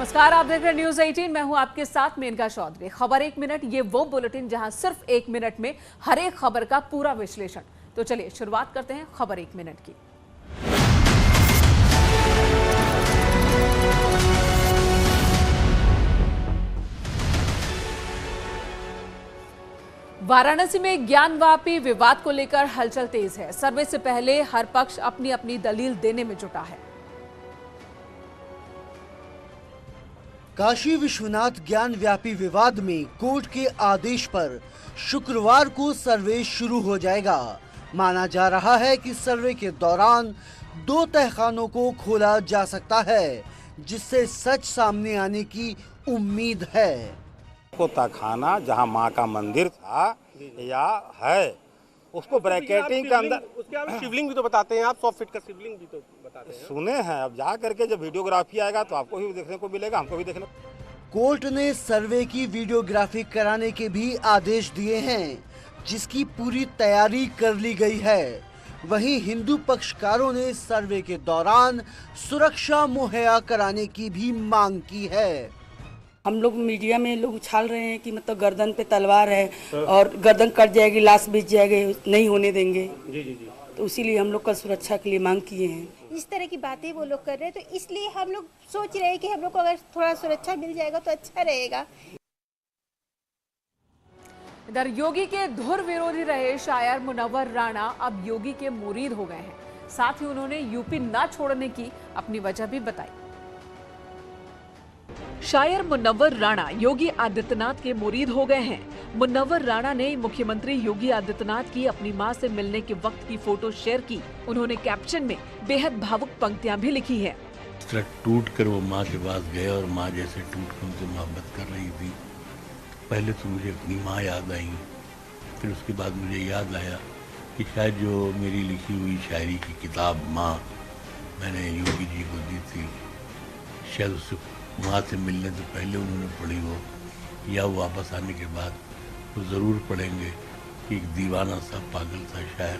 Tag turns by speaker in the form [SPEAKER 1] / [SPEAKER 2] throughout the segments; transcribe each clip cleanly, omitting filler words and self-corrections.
[SPEAKER 1] नमस्कार, आप देख रहे हैं न्यूज 18। मैं हूं आपके साथ मेनका चौधरी। खबर एक मिनट, ये वो बुलेटिन जहां सिर्फ एक मिनट में हर एक खबर का पूरा विश्लेषण। तो चलिए शुरुआत करते हैं खबर एक मिनट की। वाराणसी में ज्ञानवापी विवाद को लेकर हलचल तेज है। सर्वे से पहले हर पक्ष अपनी अपनी दलील देने में जुटा है।
[SPEAKER 2] काशी विश्वनाथ ज्ञान व्यापी विवाद में कोर्ट के आदेश पर शुक्रवार को सर्वे शुरू हो जाएगा। माना जा रहा है कि सर्वे के दौरान 2 तहखानों को खोला जा सकता है, जिससे सच सामने आने की उम्मीद है।
[SPEAKER 3] को तहखाना जहां मां का मंदिर था या है, उसको ब्रैकेटिंग के अंदर
[SPEAKER 4] उसके आप शिवलिंग भी तो बताते हैं, आप 100 फीट का शिवलिंग भी तो बताते हैं।
[SPEAKER 3] सुने हैं। अब जा करके जब वीडियोग्राफी आएगा तो आपको भी देखने को मिलेगा, हमको भी देखने।
[SPEAKER 2] कोर्ट ने सर्वे की वीडियोग्राफी कराने के भी आदेश दिए हैं, जिसकी पूरी तैयारी कर ली गई है। वहीं हिंदू पक्षकारों ने सर्वे के दौरान सुरक्षा मुहैया कराने की भी मांग की है।
[SPEAKER 5] हम लोग मीडिया में लोग उछाल रहे हैं कि मतलब गर्दन पे तलवार है और गर्दन कट जाएगी, लाश बिछ जाएगी, नहीं होने देंगे। जी। तो इसीलिए हम लोग कल सुरक्षा के लिए मांग किए हैं।
[SPEAKER 6] इस तरह की बातें वो लोग कर रहे हैं, तो इसलिए हम लोग सोच रहे हैं कि हम लोग को अगर थोड़ा सुरक्षा मिल जाएगा तो अच्छा रहेगा।
[SPEAKER 1] इधर योगी के धुर विरोधी रहे शायर मुनव्वर राणा अब योगी के मुरीद हो गए हैं। साथ ही उन्होंने यूपी ना छोड़ने की अपनी वजह भी बताई। शायर मुनव्वर राणा योगी आदित्यनाथ के मुरीद हो गए हैं। मुनव्वर राणा ने मुख्यमंत्री योगी आदित्यनाथ की अपनी मां से मिलने के वक्त की फोटो शेयर की। उन्होंने कैप्शन में बेहद भावुक पंक्तियां भी लिखी है।
[SPEAKER 7] टूट कर वो माँ के पास गए और माँ जैसे टूट कर उनसे मोहब्बत कर रही थी। पहले तो मुझे अपनी माँ याद आई, फिर उसके बाद मुझे याद आया कि शायद जो मेरी लिखी हुई शायरी की किताब माँ मैंने योगी जी को दी थी, शायद उससे माँ से मिलने से पहले उन्होंने पढ़ी हो, या वो वापस आने के बाद वो ज़रूर पढ़ेंगे कि एक दीवाना सा पागल सा शायर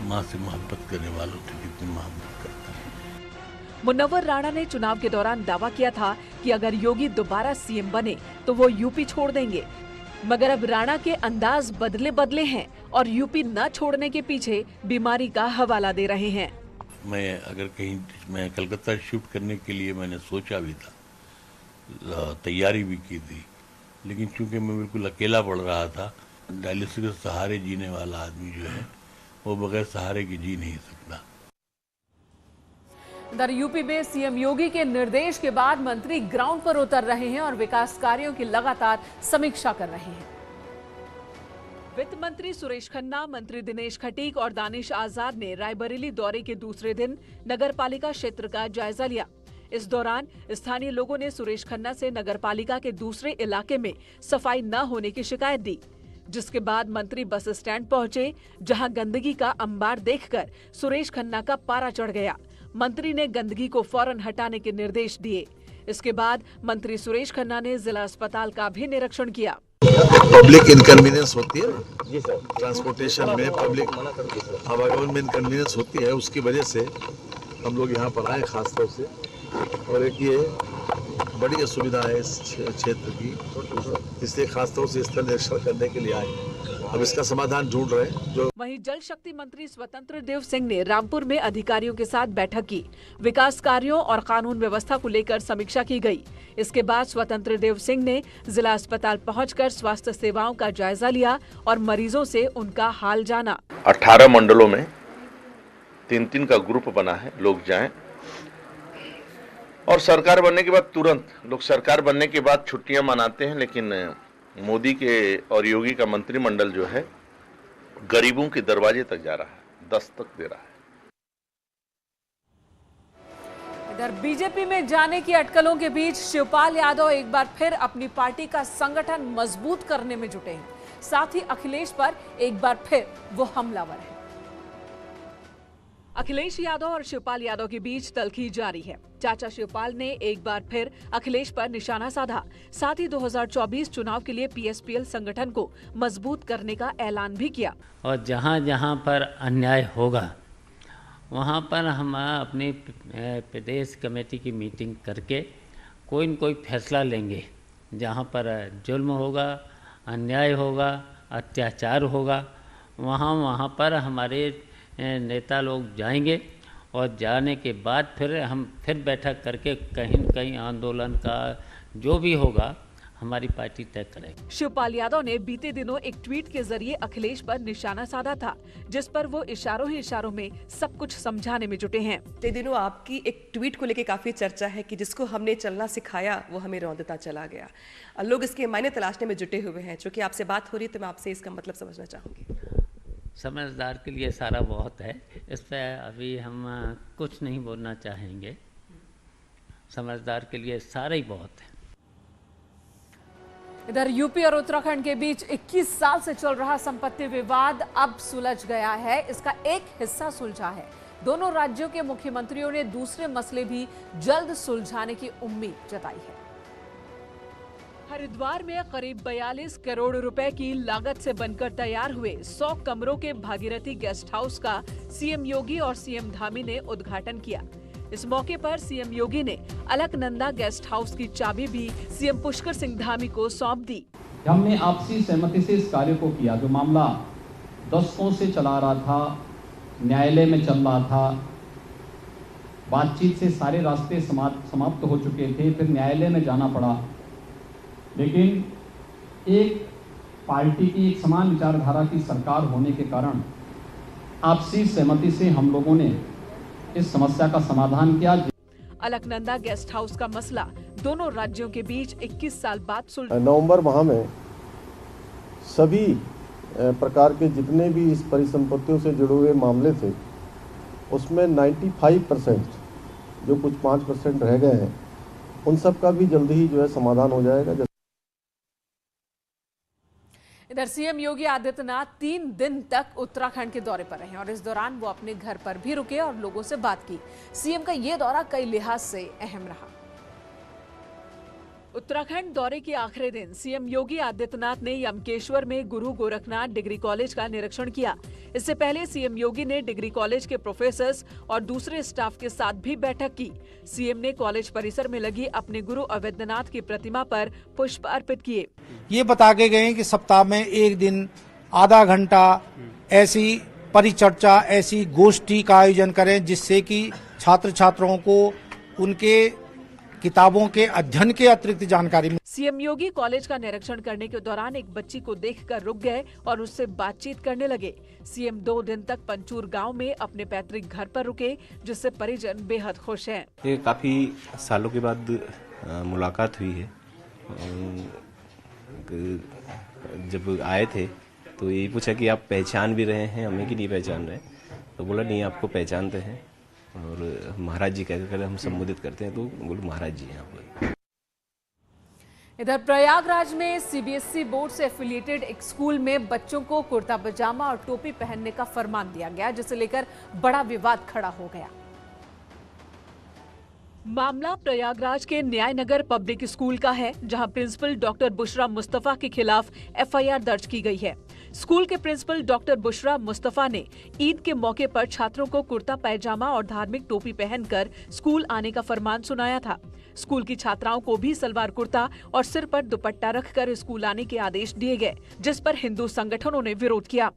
[SPEAKER 7] माँ से मोहब्बत करने वालों से कितनी मोहब्बत करता है।
[SPEAKER 1] मुनव्वर राणा ने चुनाव के दौरान दावा किया था कि अगर योगी दोबारा सीएम बने तो वो यूपी छोड़ देंगे, मगर अब राणा के अंदाज बदले हैं और यूपी न छोड़ने के पीछे बीमारी का हवाला दे रहे हैं।
[SPEAKER 7] मैं कलकत्ता शिफ्ट करने के लिए मैंने सोचा भी था, तैयारी भी की थी, लेकिन चूंकि मैं बिल्कुल अकेला पड़ रहा था। डायलिसिस के सहारे जीने वाला आदमी जो है वो बगैर सहारे के जी नहीं सकता।
[SPEAKER 1] इधर यूपी में सीएम योगी के निर्देश के बाद मंत्री ग्राउंड पर उतर रहे हैं और विकास कार्यों की लगातार समीक्षा कर रहे हैं। वित्त मंत्री सुरेश खन्ना, मंत्री दिनेश खटीक और दानिश आजाद ने रायबरेली दौरे के दूसरे दिन नगरपालिका क्षेत्र का जायजा लिया। इस दौरान स्थानीय लोगों ने सुरेश खन्ना से नगरपालिका के दूसरे इलाके में सफाई न होने की शिकायत दी, जिसके बाद मंत्री बस स्टैंड पहुंचे, जहां गंदगी का अंबार देखकर सुरेश खन्ना का पारा चढ़ गया। मंत्री ने गंदगी को फौरन हटाने के निर्देश दिए। इसके बाद मंत्री सुरेश खन्ना ने जिला अस्पताल का भी निरीक्षण किया।
[SPEAKER 8] पब्लिक इनकन्वीनियंस होती है जी सर, ट्रांसपोर्टेशन में पब्लिक आवागमन में इनकन्वीनियंस होती है, उसकी वजह से हम लोग यहाँ पर आए खास तौर से। और एक ये बड़ी असुविधा है इस क्षेत्र की, इसलिए खास तौर से इसका निरीक्षण करने के लिए आए। अब इसका समाधान ढूंढ रहे हैं।
[SPEAKER 1] वहीं जल शक्ति मंत्री स्वतंत्र देव सिंह ने रामपुर में अधिकारियों के साथ बैठक की। विकास कार्यों और कानून व्यवस्था को लेकर समीक्षा की गई। इसके बाद स्वतंत्र देव सिंह ने जिला अस्पताल पहुंचकर स्वास्थ्य सेवाओं का जायजा लिया और मरीजों से उनका हाल जाना।
[SPEAKER 9] 18 मंडलों में 3-3 का ग्रुप बना है, लोग जाएं और सरकार बनने के बाद तुरंत लोग सरकार बनने के बाद छुट्टियां मनाते हैं, लेकिन मोदी के और योगी का मंत्रिमंडल जो है गरीबों के दरवाजे तक जा रहा है, दस्तक दे रहा है।
[SPEAKER 1] इधर बीजेपी में जाने की अटकलों के बीच शिवपाल यादव एक बार फिर अपनी पार्टी का संगठन मजबूत करने में जुटे हैं। साथ ही अखिलेश पर एक बार फिर वो हमलावर है। अखिलेश यादव और शिवपाल यादव के बीच तल्खी जारी है। चाचा शिवपाल ने एक बार फिर अखिलेश पर निशाना साधा। साथ ही 2024 चुनाव के लिए पीएसपीएल संगठन को मजबूत करने का ऐलान भी किया।
[SPEAKER 10] और जहां जहां पर अन्याय होगा वहां पर हम अपनी प्रदेश कमेटी की मीटिंग करके कोई न कोई फैसला लेंगे। जहाँ पर जुल्म होगा, अन्याय होगा, अत्याचार होगा, वहाँ पर हमारे नेता लोग जाएंगे और जाने के बाद फिर हम बैठक करके कहीं न कहीं आंदोलन का जो भी होगा हमारी पार्टी तय करेगी।
[SPEAKER 1] शिवपाल यादव ने बीते दिनों एक ट्वीट के जरिए अखिलेश पर निशाना साधा था, जिस पर वो इशारों ही इशारों में सब कुछ समझाने में जुटे हैं।
[SPEAKER 11] ते दिनों आपकी एक ट्वीट को लेकर काफी चर्चा है कि जिसको हमने चलना सिखाया वो हमें रौंदता चला गया। लोग इसके मायने तलाशने में जुटे हुए हैं। चूंकि आपसे बात हो रही है तो मैं आपसे इसका मतलब समझना चाहूंगी।
[SPEAKER 10] समझदार के लिए सारा बहुत है, इस पर अभी हम कुछ नहीं बोलना चाहेंगे। समझदार के लिए सारा ही बहुत है।
[SPEAKER 1] इधर यूपी और उत्तराखंड के बीच 21 साल से चल रहा संपत्ति विवाद अब सुलझ गया है। इसका एक हिस्सा सुलझा है। दोनों राज्यों के मुख्यमंत्रियों ने दूसरे मसले भी जल्द सुलझाने की उम्मीद जताई है। हरिद्वार में करीब 42 करोड़ रुपए की लागत से बनकर तैयार हुए 100 कमरों के भागीरथी गेस्ट हाउस का सीएम योगी और सीएम धामी ने उद्घाटन किया। इस मौके पर सीएम योगी ने अलकनंदा गेस्ट हाउस की चाबी भी सीएम पुष्कर सिंह धामी को सौंप दी।
[SPEAKER 12] हमने आपसी सहमति से इस कार्य को किया। जो मामला दशकों से चला रहा था, न्यायालय में चल रहा था, बातचीत से सारे रास्ते समाप्त हो चुके थे, फिर न्यायालय में जाना पड़ा, लेकिन एक पार्टी की एक समान विचारधारा की सरकार होने के कारण आपसी सहमति से हम लोगों ने इस समस्या का समाधान किया।
[SPEAKER 1] अलकनंदा गेस्ट हाउस का मसला दोनों राज्यों के बीच 21 साल बाद सुलझा।
[SPEAKER 13] नवंबर माह में सभी प्रकार के जितने भी इस परिसंपत्तियों से जुड़े हुए मामले थे, उसमें 95% जो कुछ 5% रह गए हैं, उन सब का भी जल्दी ही जो है समाधान हो जाएगा।
[SPEAKER 1] इधर सीएम योगी आदित्यनाथ 3 दिन तक उत्तराखंड के दौरे पर रहे और इस दौरान वो अपने घर पर भी रुके और लोगों से बात की। सीएम का ये दौरा कई लिहाज से अहम रहा। उत्तराखंड दौरे के आखिरी दिन सीएम योगी आदित्यनाथ ने यमकेश्वर में गुरु गोरखनाथ डिग्री कॉलेज का निरीक्षण किया। इससे पहले सीएम योगी ने डिग्री कॉलेज के प्रोफेसर्स और दूसरे स्टाफ के साथ भी बैठक की। सीएम ने कॉलेज परिसर में लगी अपने गुरु अवैधनाथ की प्रतिमा पर पुष्प अर्पित किए।
[SPEAKER 14] ये बता के गए कि सप्ताह में एक दिन आधा घंटा ऐसी परिचर्चा, ऐसी गोष्ठी का आयोजन करें जिससे कि छात्र छात्राओं को उनके किताबों के अध्ययन के अतिरिक्त जानकारी मिले।
[SPEAKER 1] सीएम योगी कॉलेज का निरीक्षण करने के दौरान एक बच्ची को देखकर रुक गए और उससे बातचीत करने लगे। सीएम 2 दिन तक पंचूर गांव में अपने पैतृक घर पर रुके, जिससे परिजन बेहद खुश हैं।
[SPEAKER 15] ये काफी सालों के बाद मुलाकात हुई है। जब आए थे तो यही पूछा कि आप पहचान भी रहे हैं हमें कि नहीं पहचान रहे, तो बोला नहीं आपको पहचानते हैं और महाराज जी कहकर हम संबोधित करते हैं, तो बोलो महाराज जी यहाँ पर।
[SPEAKER 1] इधर प्रयागराज में सीबीएसई बोर्ड से एफिलिएटेड एक स्कूल में बच्चों को कुर्ता पजामा और टोपी पहनने का फरमान दिया गया, जिसे लेकर बड़ा विवाद खड़ा हो गया। मामला प्रयागराज के न्याय नगर पब्लिक स्कूल का है, जहां प्रिंसिपल डॉक्टर बुशरा मुस्तफा के खिलाफ एफआईआर दर्ज की गई है। स्कूल के प्रिंसिपल डॉक्टर बुशरा मुस्तफा ने ईद के मौके पर छात्रों को कुर्ता पैजामा और धार्मिक टोपी पहनकर स्कूल आने का फरमान सुनाया था। स्कूल की छात्राओं को भी सलवार कुर्ता और सिर पर दुपट्टा रखकर स्कूल आने के आदेश दिए गए, जिस पर हिंदू संगठनों ने विरोध किया।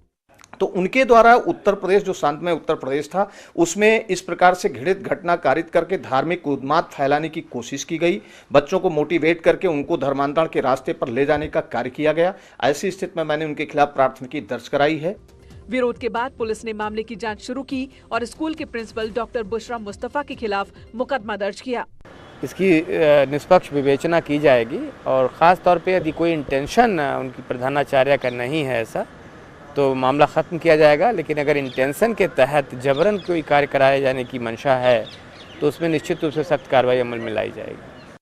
[SPEAKER 16] तो उनके द्वारा उत्तर प्रदेश, जो शांतमय उत्तर प्रदेश था, उसमें इस प्रकार से घृणित घटना कारित करके धार्मिक उन्माद फैलाने की कोशिश की गई। बच्चों को मोटिवेट करके उनको धर्मांतरण के रास्ते पर ले जाने का कार्य किया गया। ऐसी स्थिति में मैंने उनके खिलाफ प्राथमिकी दर्ज कराई है।
[SPEAKER 1] विरोध के बाद पुलिस ने मामले की जांच शुरू की और स्कूल के प्रिंसिपल डॉक्टर बुशरा मुस्तफा के खिलाफ मुकदमा दर्ज किया।
[SPEAKER 17] इसकी निष्पक्ष विवेचना की जाएगी और ख़ास तौर पे यदि कोई इंटेंशन उनकी प्रधानाचार्य का नहीं है ऐसा, तो मामला ख़त्म किया जाएगा। लेकिन अगर इंटेंशन के तहत जबरन कोई कार्य कराए जाने की मंशा है तो उसमें निश्चित रूप से सख्त कार्रवाई अमल में लाई जाएगी।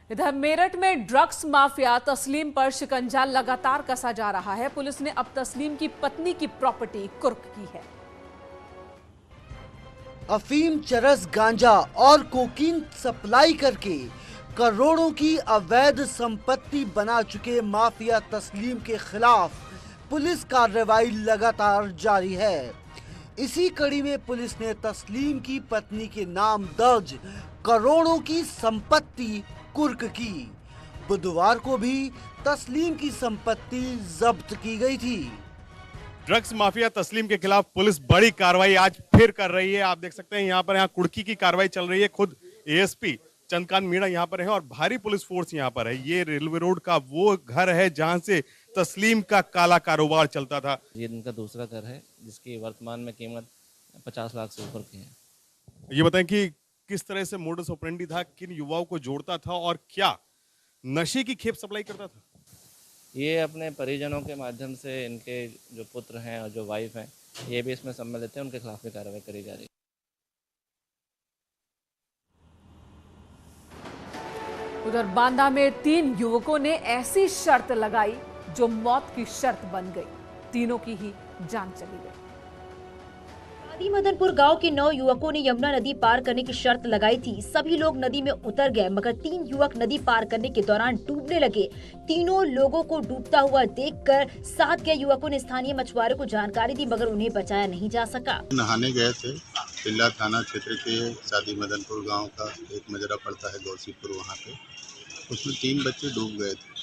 [SPEAKER 1] इधर मेरठ में ड्रग्स माफिया तस्लीम पर शिकंजा लगातार कसा जा रहा है। पुलिस ने अब तस्लीम की पत्नी की प्रॉपर्टी कुर्क की है।
[SPEAKER 2] अफीम, चरस, गांजा और कोकीन सप्लाई करके करोड़ों की अवैध संपत्ति बना चुके माफिया तस्लीम के खिलाफ पुलिस कार्रवाई लगातार जारी है। इसी कड़ी में पुलिस ने तस्लीम की पत्नी के नाम दर्ज करोड़ों की संपत्ति कुर्क की। बुधवार को भी तस्लीम की संपत्ति जब्त की गई थी।
[SPEAKER 4] ड्रग्स माफिया तस्लीम के खिलाफ पुलिस बड़ी कार्रवाई आज फिर कर रही है। आप देख सकते हैं यहाँ कुर्की की कार्रवाई चल रही है। खुद एएसपी चंद्रकांत मीणा यहाँ पर है और भारी पुलिस फोर्स यहाँ पर है। ये रेलवे रोड का वो घर है जहाँ से तस्लीम का काला कारोबार चलता था।
[SPEAKER 18] ये इनका दूसरा घर है जिसकी वर्तमान में कीमत 50 लाख से ऊपर की है।
[SPEAKER 4] ये बताएं कि किस तरह से मोडस ऑपरेंडी था, किन युवाओं को जोड़ता था और क्या नशे की खेप सप्लाई करता था?
[SPEAKER 18] ये अपने परिजनों के माध्यम से इनके जो पुत्र हैं और जो वाइफ हैं ये भी इसमें सम्मिलित हैं, उनके खिलाफ भी कार्रवाई करी जा रही है।
[SPEAKER 1] उधर बांदा में 3 युवकों ने ऐसी शर्त लगाई जो मौत की शर्त बन गई। तीनों की ही जान चली गई।
[SPEAKER 19] आदि मदनपुर गांव के 9 युवकों ने यमुना नदी पार करने की शर्त लगाई थी। सभी लोग नदी में उतर गए मगर 3 युवक नदी पार करने के दौरान डूबने लगे। तीनों लोगों को डूबता हुआ देखकर साथ गए युवकों ने स्थानीय मछुआरों को जानकारी दी मगर उन्हें बचाया नहीं जा सका।
[SPEAKER 20] नहाने गए थे। तिल्ला थाना क्षेत्र के आदि मदनपुर गाँव का एक मजरा पड़ता है गौसीपुर, वहाँ पे उसमें 3 बच्चे डूब गए थे।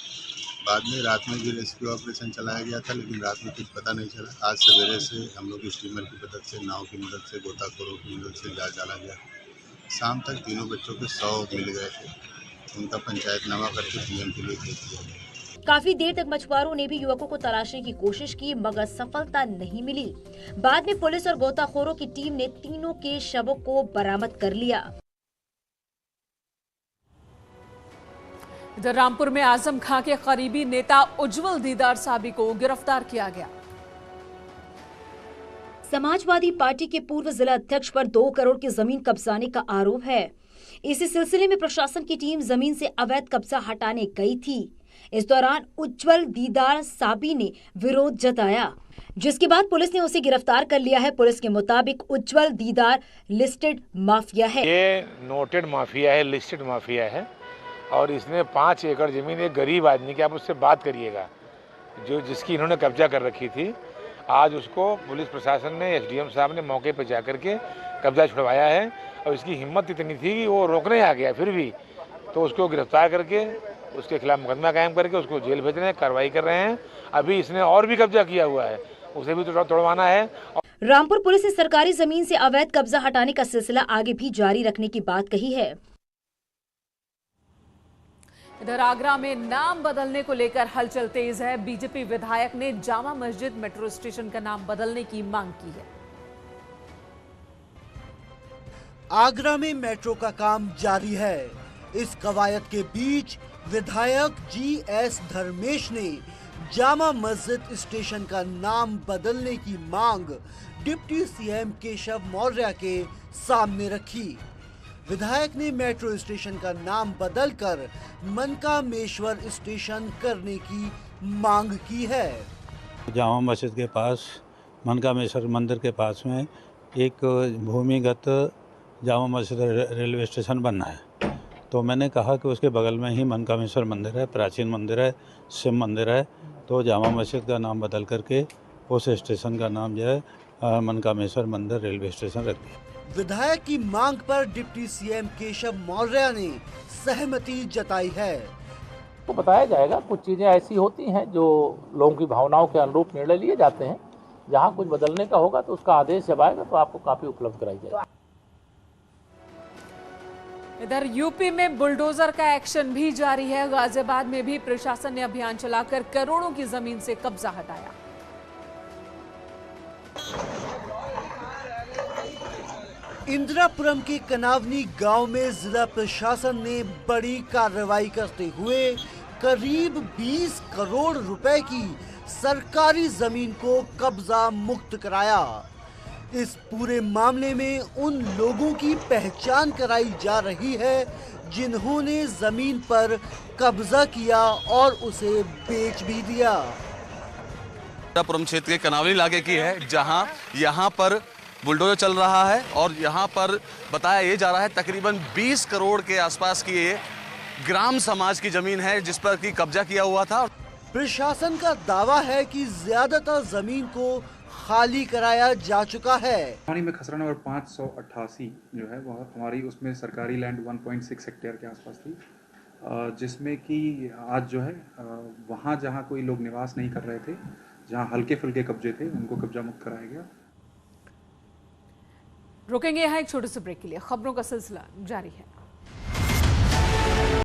[SPEAKER 20] बाद में रात में भी रेस्क्यू ऑपरेशन चलाया गया था लेकिन रात में कुछ पता नहीं चला। आज सवेरे से हम लोग स्टीमर की मदद से, नाव की मदद से, गोताखोरों की मदद से जांच डाला गया। शाम तक तीनों बच्चों के 100 मिल गए थे। उनका पंचायतनामा करके पीएम के लिए भेज दिया गया।
[SPEAKER 19] काफी देर तक मछुआरों ने भी युवकों को तलाशने की कोशिश की मगर सफलता नहीं मिली। बाद में पुलिस और गोताखोरों की टीम ने तीनों के शवों को बरामद कर लिया।
[SPEAKER 1] इधर रामपुर में आजम खां के करीबी नेता उज्जवल दीदार साबी को गिरफ्तार किया गया।
[SPEAKER 19] समाजवादी पार्टी के पूर्व जिला अध्यक्ष पर 2 करोड़ की जमीन कब्जाने का आरोप है। इसी सिलसिले में प्रशासन की टीम जमीन से अवैध कब्जा हटाने गई थी। इस दौरान उज्जवल दीदार साबी ने विरोध जताया जिसके बाद पुलिस ने उसे गिरफ्तार कर लिया है। पुलिस के मुताबिक उज्जवल दीदार लिस्टेड माफिया है।
[SPEAKER 21] ये नोटेड माफिया है, लिस्टेड माफिया है और इसने 5 एकड़ जमीन एक गरीब आदमी की, आप उससे बात करिएगा, जो जिसकी इन्होंने कब्जा कर रखी थी। आज उसको पुलिस प्रशासन ने, एसडीएम साहब ने मौके पर जाकर के कब्जा छुड़वाया है और इसकी हिम्मत इतनी थी कि वो रोकने आ गया फिर भी, तो उसको गिरफ्तार करके उसके खिलाफ मुकदमा कायम करके उसको जेल भेजने कार्रवाई कर रहे हैं। अभी इसने और भी कब्जा किया हुआ है, उसे भी तोड़वाना है।
[SPEAKER 19] रामपुर पुलिस ने सरकारी जमीन से अवैध कब्जा हटाने का सिलसिला आगे भी जारी रखने की बात कही है।
[SPEAKER 1] इधर आगरा में नाम बदलने को लेकर हलचल तेज है। बीजेपी विधायक ने जामा मस्जिद मेट्रो स्टेशन का नाम बदलने की मांग की है।
[SPEAKER 2] आगरा में मेट्रो का काम जारी है। इस कवायद के बीच विधायक GS धर्मेश ने जामा मस्जिद स्टेशन का नाम बदलने की मांग डिप्टी सीएम केशव मौर्य के सामने रखी। विधायक ने मेट्रो स्टेशन का नाम बदलकर मनकामेश्वर स्टेशन करने की मांग की है।
[SPEAKER 22] जामा मस्जिद के पास मनकामेश्वर मंदिर के पास में एक भूमिगत जामा मस्जिद रेलवे स्टेशन बनना है, तो मैंने कहा कि उसके बगल में ही मनकामेश्वर मंदिर है, प्राचीन मंदिर है, शिव मंदिर है, तो जामा मस्जिद का नाम बदल करके उस स्टेशन का नाम जो है मनकामेश्वर मंदिर रेलवे स्टेशन रख दिया।
[SPEAKER 2] विधायक की मांग पर डिप्टी सीएम केशव मौर्य ने सहमति जताई है।
[SPEAKER 23] तो बताया जाएगा, कुछ चीजें ऐसी होती हैं जो लोगों की भावनाओं के अनुरूप निर्णय लिए जाते हैं। जहां कुछ बदलने का होगा तो उसका आदेश जब आएगा तो आपको काफी उपलब्ध कराई जाएगी।
[SPEAKER 1] इधर यूपी में बुलडोजर का एक्शन भी जारी है। गाजियाबाद में भी प्रशासन ने अभियान चलाकर करोड़ों की जमीन से कब्जा हटाया।
[SPEAKER 2] इंदिरापुरम के कनावनी गांव में जिला प्रशासन ने बड़ी कार्रवाई करते हुए करीब 20 करोड़ रुपए की सरकारी जमीन को कब्जा मुक्त कराया। इस पूरे मामले में उन लोगों की पहचान कराई जा रही है जिन्होंने जमीन पर कब्जा किया और उसे बेच भी दिया।
[SPEAKER 24] इंदिरापुरम क्षेत्र के कनावली इलाके की है, जहां यहां पर बुलडोजर चल रहा है और यहाँ पर बताया ये जा रहा है तकरीबन 20 करोड़ के आसपास की ये ग्राम समाज की जमीन है जिस पर की कब्जा किया हुआ था।
[SPEAKER 2] प्रशासन का दावा है कि ज्यादातर जमीन को खाली कराया जा चुका है।
[SPEAKER 3] पानी में खसरा नंबर 588 जो है वह हमारी उसमें सरकारी लैंड 1.6 हेक्टेयर के आसपास थी, जिसमें कि आज जो है वहाँ जहाँ कोई लोग निवास नहीं कर रहे थे, जहाँ हल्के फुल्के कब्जे थे, उनको कब्जा मुक्त कराया गया।
[SPEAKER 1] रुकेंगे यहाँ एक छोटे से ब्रेक के लिए, खबरों का सिलसिला जारी है।